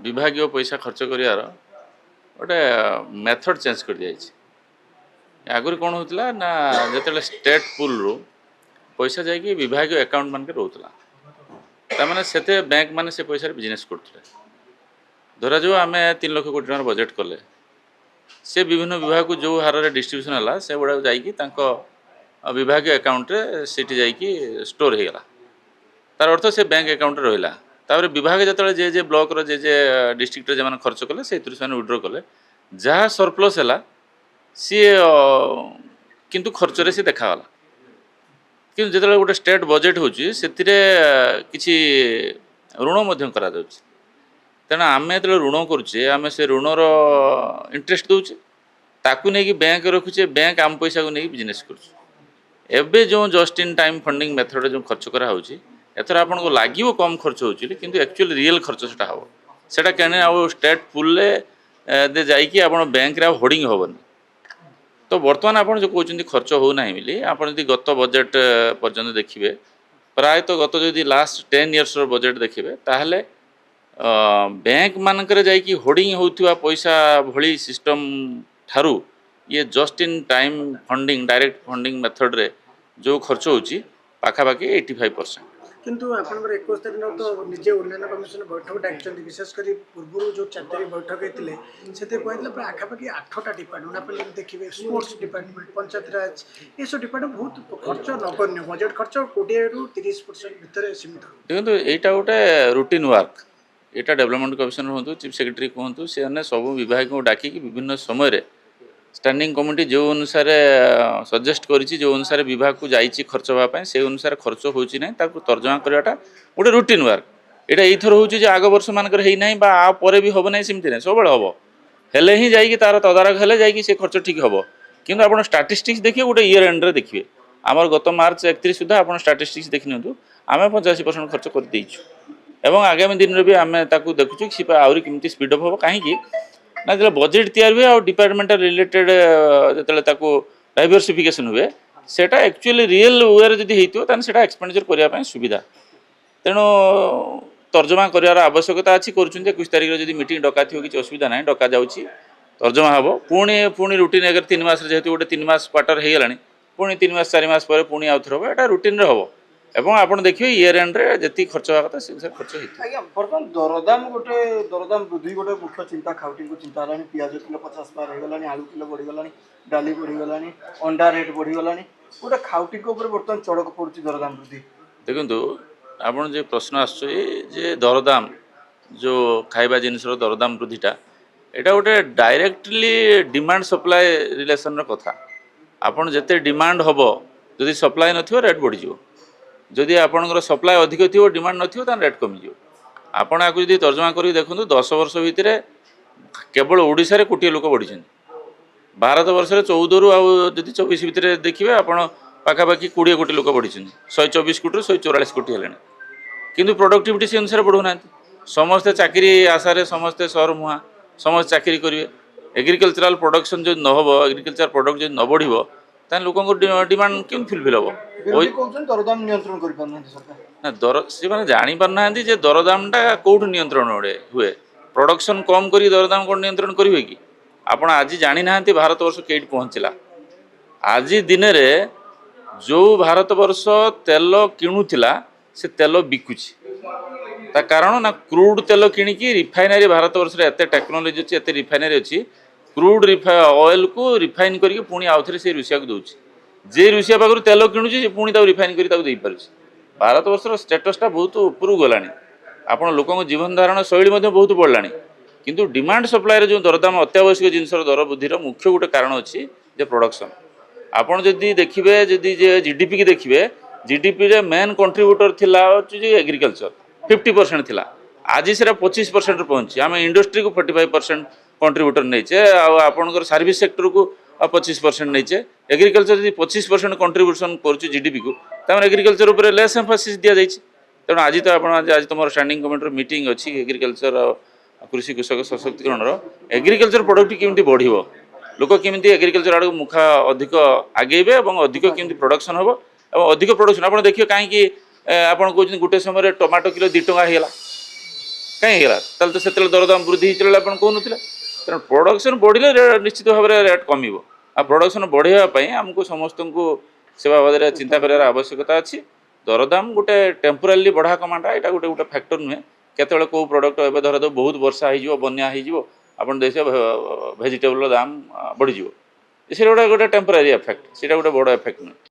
विभाग पैसा खर्च करार गोटे मेथड चेंज कर दिया आगुरी कौन होता ना जो स्टेट पुल रू पैसा जाकि विभाग अकाउंट मान रोला तमें से बैंक मैंने से पैसा बिजनेस करते धरा जो आम 3 लाख कोटी टकर बजेट कले से विभिन्न विभाग को जो हार में डिस्ट्रीब्यूशन है से गुड़ा जा विभाग अकाउंट सीटी जाकि स्टोर हो गला तार अर्थ से बैंक अकाउंट रहा तापर विभाग जो जे ब्लॉक रे जे डिस्ट्रिक्ट जो खर्च कले से विड्रो कले जहाँ सरप्लस है सी किंतु खर्च रे सी देखागला कि जो गोटे स्टेट बजेट होची किसी ऋण करा तेना आम जो ऋण करुचे आम से ऋणर इंटरेस्ट दौचे ताकू नहीं बैंक रखुचे बैंक आम पैसा को नहीं बिजनेस करुचे जो just in time funding method जो खर्च करा एथर आपन को लगे कम खर्च हो किंतु एक्चुअली रियल खर्च से हम सेटा कहने आ स्टेट पुल दे जाइए आप बैंक रे होर्डिंग हेनी तो बर्तमान आप जो कहते खर्च होना बोली आप गत बजेट पर्यंत देखिए प्रायतः गत जो लास्ट 10 years बजेट देखिए ताहले बैंक मानक जाइए होर्डिंग होता पैसा भली सिस्टम ठारू ये just in time funding direct funding method रे जो खर्च होची पाखापाखि 85%। किंतु आपनकर 21 तारिख तो निजे उन्नयन कमिशन बैठक डाकचंदी विशेषकर पूर्व जो 4 तारिख बैठक होते से कहते प्राय आखापाखि 8टा डिपार्टमेंट आप देखिए स्पोर्ट्स डिपार्टमेंट पंचायत राज ये सब डिपार्टमेंट बहुत खर्च नगण्य बजेट खर्च 20 ରୁ 30% भितर सीमित देखो यहाँ गोटे रुटीन वर्क यहाँ डेवलपमेंट कमिशनर हूँ चीफ सेक्रेटरी कहतु सी सब विभाग को डाकिकी विभिन्न समय स्टैंडिंग कमिटी जो अनुसार सजेस्ट करी जो अनुसार विभाग को जाइए खर्च हाँपाई से अनुसार खर्च हो तर्जमा कराटा गोटे रुटीन वर्क यहाँ यथर हूँ आग वर्ष मानक आपर भी हम ना सेमती ना सब हम हेले ही जाइए तार तदारख हेले जाइए से खर्च ठीक हम किंतु आप स्टाटिस्टिक्स देखिए गोटे इयर एंड रे देखिए आमर गत मार्च 31 सुधा आप स्टाटिस्टिक्स देखी नियंतु आम 85% खर्च कर देइछु एवं आगामी दिन में भी आम देखुचु सी आहरी केमती स्पीडअप हम कहीं ना जो बजेट तैयार हुए और डिपार्टमेंटल रिलेटेड जो डाइवर्सिफिकेशन हुए सेटा एक्चुअली रियल वे जदि होता सेटा एक्सपेंडिचर करने सुविधा तेणु तर्जमा करार आवश्यकता अच्छी कर 21 तारिख जब मीटिंग डका थी किसी असुविधा ना डका जाऊँगी तर्जमा हम पुणी रुटीन अगर 3 मास जेहतु गोटे 3 मास क्वार्टर हो गला पुणी 3 मास 4 मास पर पुणी आउथर हम एटा रुटीन हम एवं आपन देखिए इयर एंड रे जति खर्च होगा से खर्च होता आज्ञा बर्तमान दरदाम वृद्धि गोटे मुख्य चिंता खाउटी को चिंता है पियाज किलो 50 पार हो गलानी आलू किलो बढ़ीगला डाली बढ़ीगलानी अंडा रेट बढ़ीगला गोटे खाउटी को बर्तमान चढ़क पड़ुची दरदाम वृद्धि देखो आपन जो प्रश्न आसुचे दरदाम जो खाइबा जिनसर दरदाम वृद्धिटा एटा गोटे डायरेक्टली डिमांड सप्लाई रिलेशन कथा आपन जते डिमांड हम जदि सप्लाई नथिबो रेट बढ़ी जदि आपणकर सप्लाई अधिक थी डिमांड नथिबो तान रेट कमिजिवो आपण आकु जदि तर्जमा करी देखंतु 10 वर्ष भितर केवल ओडिशा रे कोटी लोक बढ़ी भारत वर्ष रे 14 रु जदि 24 भितर देखिए आपण पाखापाखि 20 कोटी लोक बढ़ी 124 कोटी रु 144 कोटी हेलेन किंतु प्रोडक्टिविटी से अनुसार बढ़ुना समस्ते चाकरी आशारे समस्ते सहर मुहा समस्त चाकरी करेंगे एग्रिकल्चरल प्रोडक्शन जो न हो एग्रिकल्चर प्रोडक्ट जो न बढ़ो तान लोक डिमांड क्यों फुलफिल हम दरदाम नियंत्रण कर ना दर से मैंने जापारना जे दरदामटा कौट नियंत्रण हुए प्रोडक्शन कम कर दरदाम कौन नियंत्रण करेंगे कि आपड़ आज जानी ना भारत वर्ष कई पहुँचला आज दिन में जो भारत वर्ष तेल किणुला से तेल बिकुची ता कारण ना क्रूड तेल किणिकी रिफाइनरी भारत वर्ष एत टेक्नोलोजी अच्छी एत रिफाइनरी अच्छी क्रूड ऑयल को रिफाइन करके पुणी आउ थे से रुषिया को दूसरी जे रुषिया पाखु तेल किणुची पुणी रिफाइन कर भारत वर्षर स्टेटसटा बहुत उपरू गलानी आपण लोक जीवन धारण शैली बहुत बढ़ला किंतु डिमांड सप्लाई जो दरदाम अत्यावश्यक जिनसर दर वृद्धिर मुख्य गोटे कारण अच्छी जे प्रोडक्शन आपड़ जदि देखिए जदि जीडीपी की देखिए जीडीपी रे मेन कंट्रीब्यूटर थिला एग्रीकल्चर 50% थिला आज से 25% पहुंची आम इंडस्ट्री को 45% कंट्रीब्यूटर नहींचे आपणकर सर्विस सेक्टर को 25% नहींचे एग्रीकल्चर जब 25% कंट्रीब्यूशन कर को तमें एग्रीकल्चर उपर लेस एम्फासिस दि जाइए तेणु आज तो आज तुम स्टैंडिंग कमिटी मीटिंग अच्छी एग्रीकल्चर कृषि कृषक सशक्तिकरण एग्रीकल्चर प्रोडक्ट केमती बढ़ो लोक केमती एग्रीकल्चर आड़ मुखा अधिक आगेबे और अधिक केमती प्रोडक्शन हम और अधिक प्रोडक्शन आप देखिए कहीं आप कहते गोटे समय टमाटो किलो 2 टंका होगा कहीं तो से दरदाम वृद्धि चल आप कहून तेणु प्रोडक्शन बढ़े निश्चित भाव में रेट कम आ प्रोडक्शन बढ़ावाई आमको समस्त को से बाबद चिंता करार आवश्यकता अच्छी दरदाम गोटे टेम्पोरारी बढ़ा कमाटा यहाँ गोटे गोटे फैक्टर नुहे केतले कौ प्रोडक्ट ए धर दो बहुत वर्षा हो बन्या हो आप देखिए भेजिटेबल दाम बढ़ीज से गोटे गोटे टेम्पोरारी इफेक्ट से गोटे बड़ इफेक्ट नुहे।